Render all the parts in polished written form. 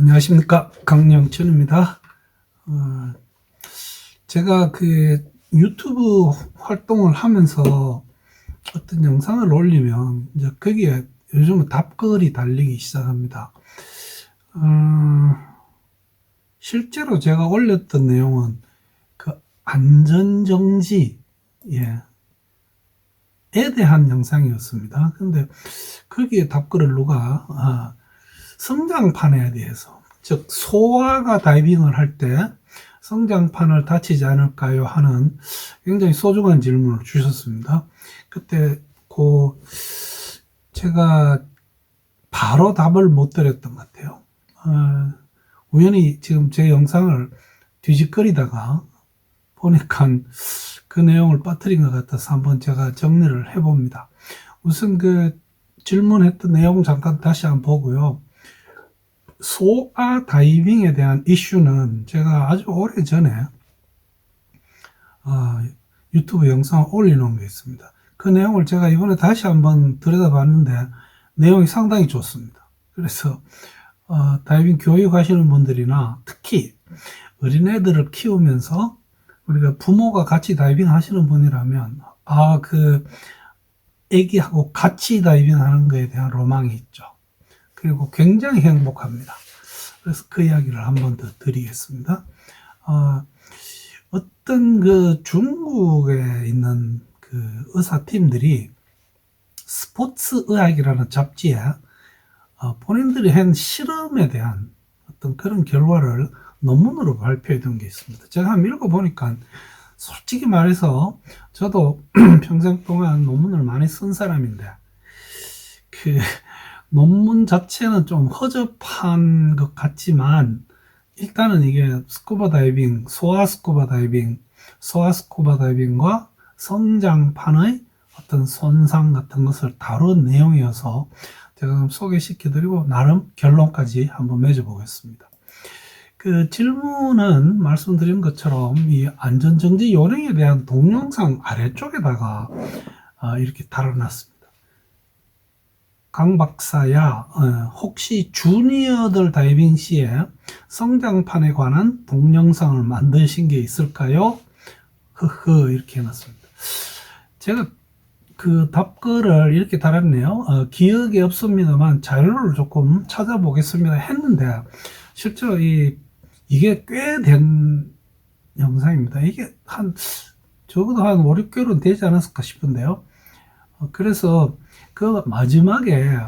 안녕하십니까, 강영천입니다. 제가 그 유튜브 활동을 하면서 어떤 영상을 올리면 이제 거기에 요즘은 답글이 달리기 시작합니다. 실제로 제가 올렸던 내용은 그 안전정지에 대한 영상이었습니다. 근데 거기에 답글을 누가 성장판에 대해서, 즉 소아가 다이빙을 할 때 성장판을 다치지 않을까요? 하는 굉장히 소중한 질문을 주셨습니다. 그때 제가 바로 답을 못 드렸던 것 같아요. 우연히 지금 제 영상을 뒤적거리다가 보니까 그 내용을 빠뜨린 것 같아서 한번 제가 정리를 해봅니다. 우선 그 질문했던 내용 잠깐 다시 한번 보고요. 소아 다이빙에 대한 이슈는 제가 아주 오래 전에 유튜브 영상을 올려놓은 게 있습니다. 그 내용을 제가 이번에 다시 한번 들여다봤는데 내용이 상당히 좋습니다. 그래서 다이빙 교육하시는 분들이나 특히 어린애들을 키우면서 우리가 부모가 같이 다이빙 하시는 분이라면 그 애기하고 같이 다이빙 하는 거에 대한 로망이 있죠. 그리고 굉장히 행복합니다. 그래서 그 이야기를 한 번 더 드리겠습니다. 어떤 그 중국에 있는 그 의사팀들이 스포츠 의학이라는 잡지에 본인들이 한 실험에 대한 어떤 그런 결과를 논문으로 발표해 둔 게 있습니다. 제가 한번 읽어보니까 솔직히 말해서 저도 평생 동안 논문을 많이 쓴 사람인데 그 논문 자체는 좀 허접한 것 같지만 일단은 이게 스쿠버 다이빙, 소아 스쿠버 다이빙과 성장판의 어떤 손상 같은 것을 다룬 내용이어서 제가 좀 소개시켜드리고 나름 결론까지 한번 맺어보겠습니다. 그 질문은 말씀드린 것처럼 이 안전정지 요령에 대한 동영상 아래쪽에다가 이렇게 달아놨습니다. 강 박사야, 혹시 주니어들 다이빙 시에 성장판에 관한 동영상을 만드신 게 있을까요? 이렇게 해놨습니다. 제가 그 답글을 이렇게 달았네요. 기억이 없습니다만 자료를 조금 찾아보겠습니다 했는데 실제로 이게 꽤 된 영상입니다. 이게 적어도 한 5, 6개월은 되지 않았을까 싶은데요. 그래서 그 마지막에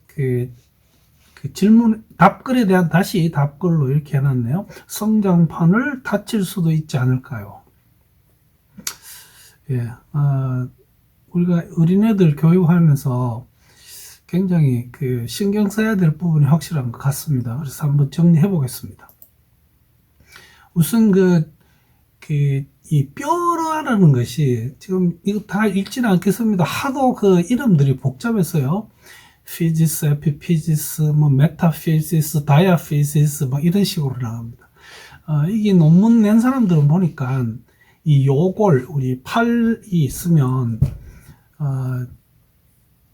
그 질문, 답글에 대한 다시 답글로 이렇게 해놨네요. 성장판을 다칠 수도 있지 않을까요? 우리가 어린애들 교육하면서 굉장히 그 신경 써야 될 부분이 확실한 것 같습니다. 그래서 한번 정리해 보겠습니다. 우선 이 뼈라는 것이 지금 이거 다 읽지는 않겠습니다. 하도 그 이름들이 복잡해서요. 피지스, 에피피지스, 메타피지스, 다이아피지스 이런 식으로 나갑니다. 이게 논문 낸 사람들은 보니까 이 요골, 우리 팔이 있으면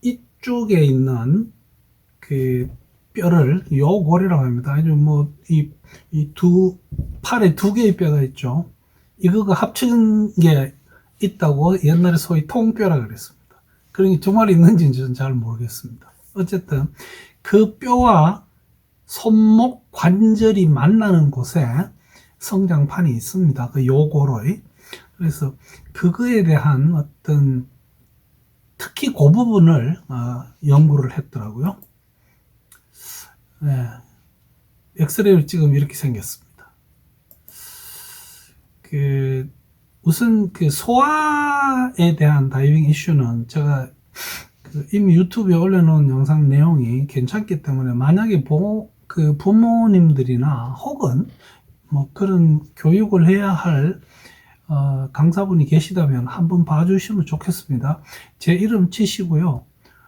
이쪽에 있는 그 뼈를 요골이라고 합니다. 아주 팔에 두 개의 뼈가 있죠. 이거가 합친 게 있다고 옛날에 소위 통뼈라 그랬습니다. 그러니 정말 있는지는 저는 잘 모르겠습니다. 어쨌든 그 뼈와 손목 관절이 만나는 곳에 성장판이 있습니다. 그 요고로이. 그래서 그거에 대한 어떤 특히 그 부분을 연구를 했더라고요. 엑스레이를 찍으면 이렇게 생겼습니다. 우선 소아에 대한 다이빙 이슈는 제가 이미 유튜브에 올려놓은 영상 내용이 괜찮기 때문에 만약에 부모님들이나 혹은 그런 교육을 해야 할 강사분이 계시다면 한번 봐주시면 좋겠습니다. 제 이름 치시고요.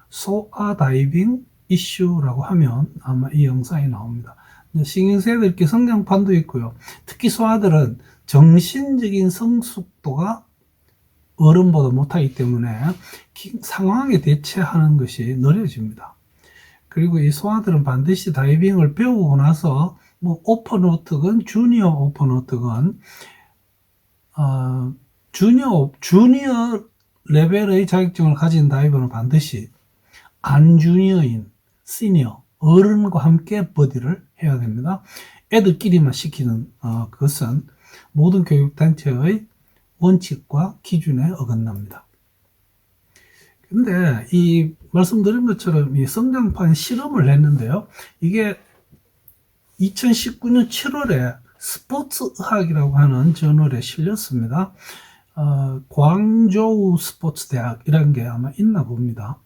소아 다이빙 이슈라고 하면 아마 이 영상이 나옵니다. 신경 써야 될 게 성장판도 있고요. 특히 소아들은 정신적인 성숙도가 어른보다 못하기 때문에 상황에 대처하는 것이 느려집니다. 그리고 이 소아들은 반드시 다이빙을 배우고 나서 뭐 오픈워터건 주니어 오픈워터건 주니어 레벨의 자격증을 가진 다이버는 반드시 안주니어인 시니어 어른과 함께 버디를 해야 됩니다. 애들끼리만 시키는 그것은 모든 교육단체의 원칙과 기준에 어긋납니다. 근데 이 말씀드린 것처럼 이 성장판 실험을 했는데요. 이게 2019년 7월에 스포츠의학이라고 하는 저널에 실렸습니다. 광저우 스포츠대학이라는 게 아마 있나 봅니다.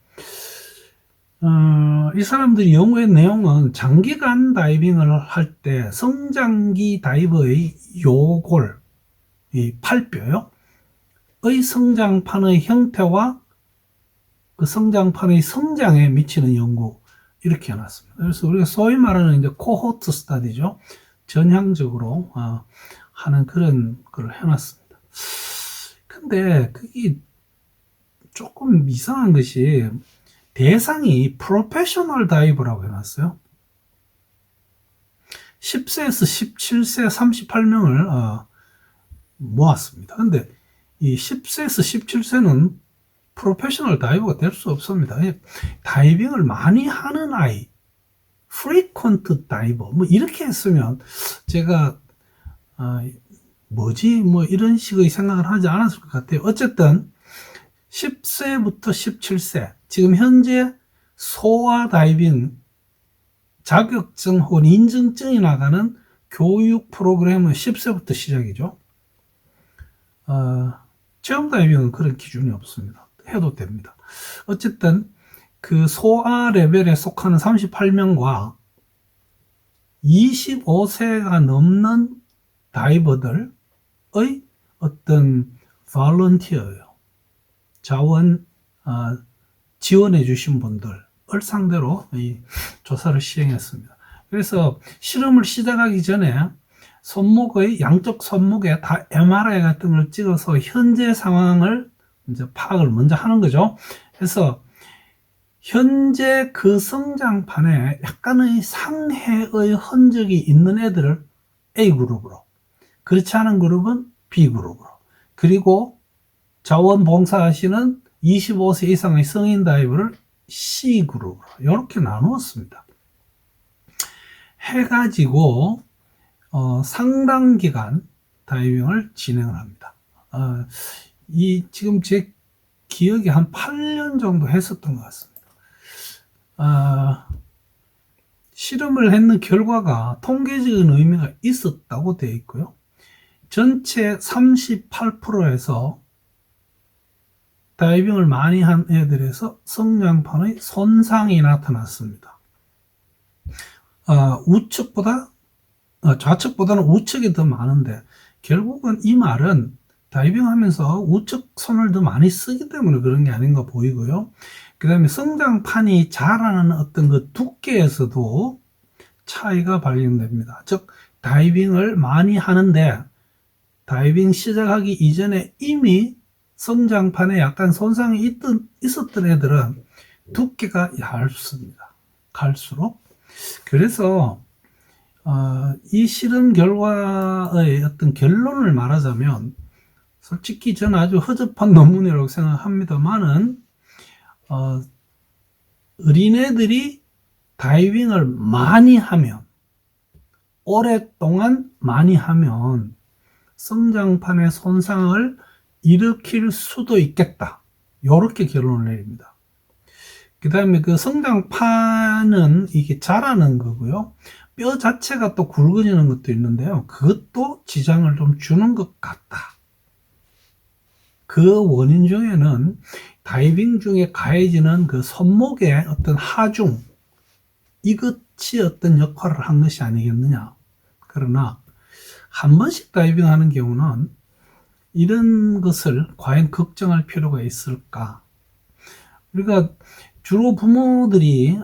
이 사람들이 연구의 내용은 장기간 다이빙을 할 때 성장기 다이버의 요골, 이 팔뼈요, 의 성장판의 형태와 그 성장판의 성장에 미치는 연구, 이렇게 해놨습니다. 그래서 우리가 소위 말하는 이제 코호트 스타디죠. 전향적으로 하는 그런 걸 해놨습니다. 근데 그게 조금 이상한 것이 대상이 프로페셔널 다이버라고 해놨어요. 10세에서 17세 38명을 모았습니다. 근데 이 10세에서 17세는 프로페셔널 다이버가 될 수 없습니다. 다이빙을 많이 하는 아이, 프리퀀트 다이버, 뭐 이렇게 했으면 제가 뭐 이런 식의 생각을 하지 않았을 것 같아요. 어쨌든 10세부터 17세, 지금 현재 소아 다이빙 자격증 혹은 인증증이 나가는 교육 프로그램은 10세부터 시작이죠. 체험 다이빙은 그런 기준이 없습니다. 해도 됩니다. 어쨌든 그 소아 레벨에 속하는 38명과 25세가 넘는 다이버들의 어떤 volunteer예요. 자원 지원해 주신 분들을 상대로 이 조사를 시행했습니다. 그래서 실험을 시작하기 전에 손목의 양쪽 손목에 다 MRI 같은 걸 찍어서 현재 상황을 이제 파악을 먼저 하는 거죠. 그래서 현재 그 성장판에 약간의 상해의 흔적이 있는 애들을 A그룹으로, 그렇지 않은 그룹은 B그룹으로, 그리고 자원봉사하시는 25세 이상의 성인 다이버를 C그룹으로 이렇게 나누었습니다. 해가지고 상당 기간 다이빙을 진행을 합니다. 지금 제 기억에 한 8년 정도 했었던 것 같습니다. 실험을 했는 결과가 통계적인 의미가 있었다고 되어 있고요. 전체 38%에서 다이빙을 많이 한 애들에서 성장판의 손상이 나타났습니다. 좌측보다는 우측이 더 많은데, 결국은 이 말은 다이빙 하면서 우측 손을 더 많이 쓰기 때문에 그런 게 아닌가 보이고요. 그 다음에 성장판이 자라는 어떤 그 두께에서도 차이가 발견됩니다. 즉, 다이빙을 많이 하는데, 다이빙 시작하기 이전에 이미 성장판에 약간 손상이 있었던 애들은 두께가 얇습니다. 갈수록. 그래서 이 실험 결과의 어떤 결론을 말하자면, 솔직히 저는 아주 허접한 논문이라고 생각합니다만은 어린애들이 다이빙을 많이 하면, 오랫동안 많이 하면 성장판의 손상을 일으킬 수도 있겠다, 이렇게 결론을 내립니다. 그 다음에 그 성장판은 이게 자라는 거고요. 뼈 자체가 또 굵어지는 것도 있는데요. 그것도 지장을 좀 주는 것 같다. 그 원인 중에는 다이빙 중에 가해지는 그 손목의 어떤 하중, 이것이 어떤 역할을 한 것이 아니겠느냐. 그러나 한 번씩 다이빙 하는 경우는 이런 것을 과연 걱정할 필요가 있을까? 우리가 주로 부모들이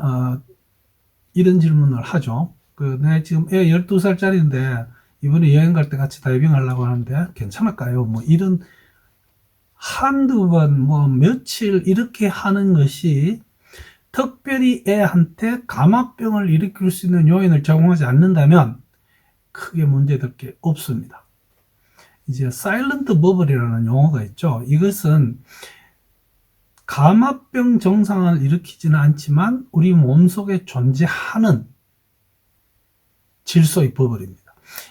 이런 질문을 하죠. 내가 지금 애 12살짜리인데 이번에 여행 갈 때 같이 다이빙 하려고 하는데 괜찮을까요? 뭐 이런 한두 번, 뭐 며칠 이렇게 하는 것이 특별히 애한테 감압병을 일으킬 수 있는 요인을 제공하지 않는다면 크게 문제될 게 없습니다. 이제 사일런트 버블이라는 용어가 있죠. 이것은 감압병 증상을 일으키지는 않지만 우리 몸속에 존재하는 질소의 버블입니다.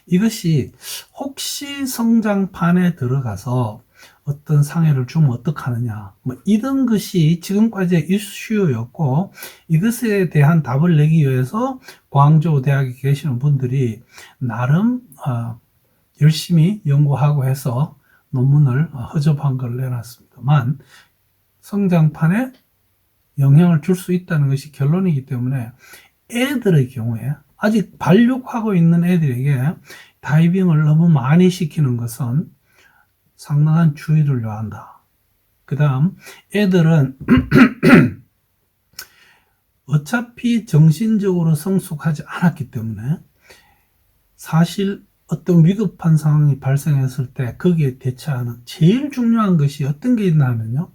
이것이 혹시 성장판에 들어가서 어떤 상해를 주면 어떡하느냐, 이런 것이 지금까지의 이슈였고, 이것에 대한 답을 내기 위해서 광저우 대학에 계시는 분들이 나름 열심히 연구하고 해서 논문을 허접한 걸 내놨습니다만, 성장판에 영향을 줄 수 있다는 것이 결론이기 때문에 애들의 경우에, 아직 발육하고 있는 애들에게 다이빙을 너무 많이 시키는 것은 상당한 주의를 요한다. 그 다음, 애들은 어차피 정신적으로 성숙하지 않았기 때문에 사실 어떤 위급한 상황이 발생했을 때 거기에 대처하는 제일 중요한 것이 어떤 게 있냐면요,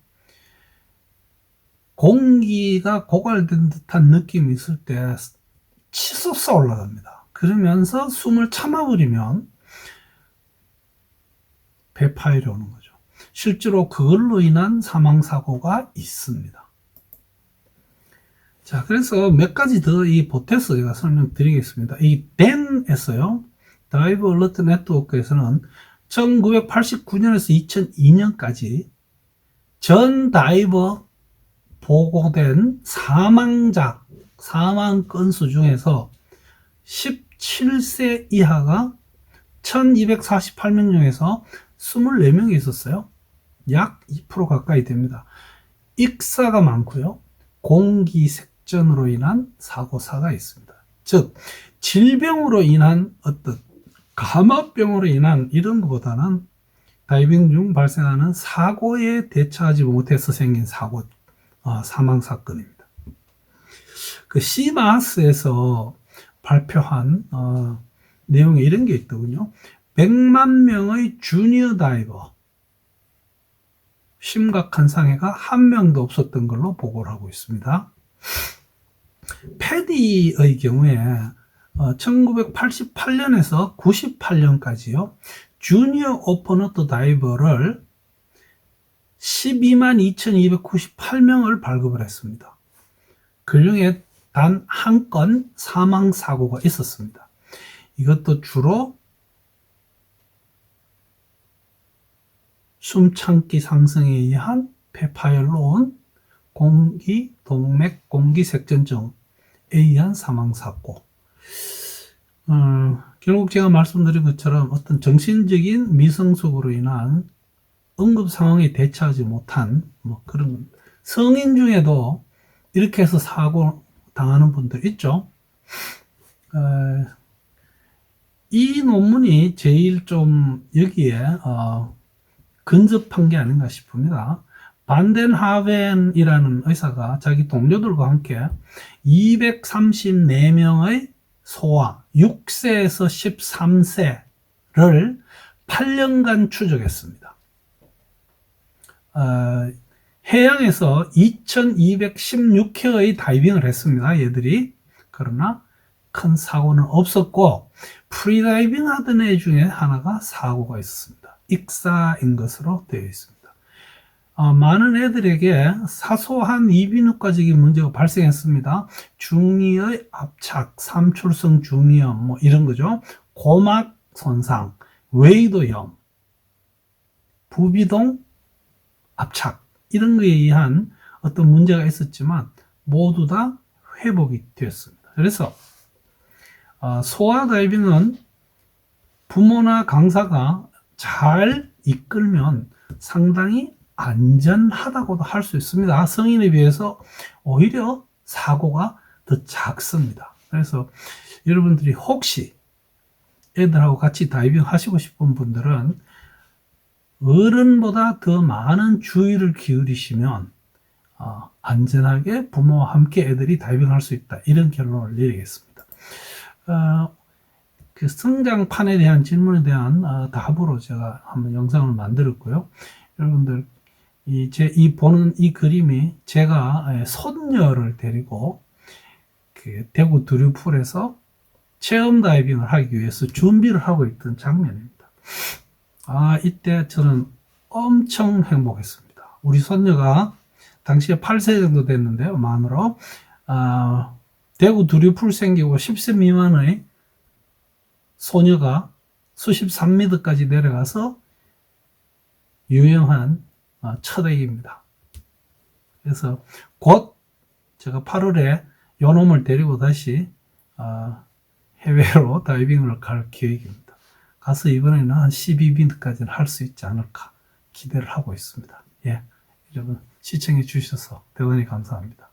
공기가 고갈된 듯한 느낌이 있을 때 치솟아 올라갑니다. 그러면서 숨을 참아버리면 배파열이 오는 거죠. 실제로 그걸로 인한 사망사고가 있습니다. 자, 그래서 몇 가지 더 이 보태서 제가 설명드리겠습니다. 이 DAN에서요, 다이브 얼러트 네트워크에서는 1989년에서 2002년까지 전 다이버 보고된 사망 건수 중에서 17세 이하가 1248명 중에서 24명이 있었어요. 약 2% 가까이 됩니다. 익사가 많고요. 공기색전으로 인한 사고사가 있습니다. 즉, 질병으로 인한 어떤 감압병으로 인한 이런 것보다는 다이빙 중 발생하는 사고에 대처하지 못해서 생긴 사망 사건입니다. 그 시마스에서 발표한 내용에 이런 게 있더군요. 100만 명의 주니어 다이버, 심각한 상해가 한 명도 없었던 걸로 보고를 하고 있습니다. 패디의 경우에 1988년에서 98년까지요, 주니어 오픈워터 다이버를 12만 2298명을 발급을 했습니다. 그 중에 단 한 건 사망사고가 있었습니다. 이것도 주로 숨참기 상승에 의한 폐파열로 온 동맥 공기색전증에 의한 사망사고. 결국 제가 말씀드린 것처럼 어떤 정신적인 미성숙으로 인한 응급 상황에 대처하지 못한 그런 성인 중에도 이렇게 해서 사고 당하는 분들 있죠. 이 논문이 제일 좀 여기에 근접한 게 아닌가 싶습니다. 반덴하벤이라는 의사가 자기 동료들과 함께 234명의 소아 6세에서 13세를 8년간 추적했습니다. 해양에서 2216회의 다이빙을 했습니다. 얘들이. 그러나 큰 사고는 없었고, 프리다이빙 하던 애 중에 하나가 사고가 있었습니다. 익사인 것으로 되어 있습니다. 많은 애들에게 사소한 이비인후과적인 문제가 발생했습니다. 중이의 압착, 삼출성 중이염, 이런 거죠. 고막 손상, 웨이도염, 부비동 압착, 이런 거에 의한 어떤 문제가 있었지만 모두 다 회복이 되었습니다. 그래서 소아 다이빙은 부모나 강사가 잘 이끌면 상당히 안전하다고도 할 수 있습니다. 성인에 비해서 오히려 사고가 더 작습니다. 그래서 여러분들이 혹시 애들하고 같이 다이빙 하시고 싶은 분들은 어른보다 더 많은 주의를 기울이시면 안전하게 부모와 함께 애들이 다이빙할 수 있다, 이런 결론을 내리겠습니다. 그 성장판에 대한 질문에 대한 답으로 제가 한번 영상을 만들었고요. 여러분들 이 보는 이 그림이 제가 손녀를 데리고 그 대구 드류풀에서 체험 다이빙을 하기 위해서 준비를 하고 있던 장면입니다. 이때 저는 엄청 행복했습니다. 우리 손녀가 당시에 8세 정도 됐는데요, 만으로. 대구 드류풀 생기고 10세 미만의 소녀가 수십 3m까지 내려가서 유명한 첫 애기입니다. 그래서 곧 제가 8월에 요놈을 데리고 다시 해외로 다이빙을 갈 계획입니다. 가서 이번에는 한 12m까지는 할 수 있지 않을까 기대를 하고 있습니다. 예, 여러분 시청해 주셔서 대단히 감사합니다.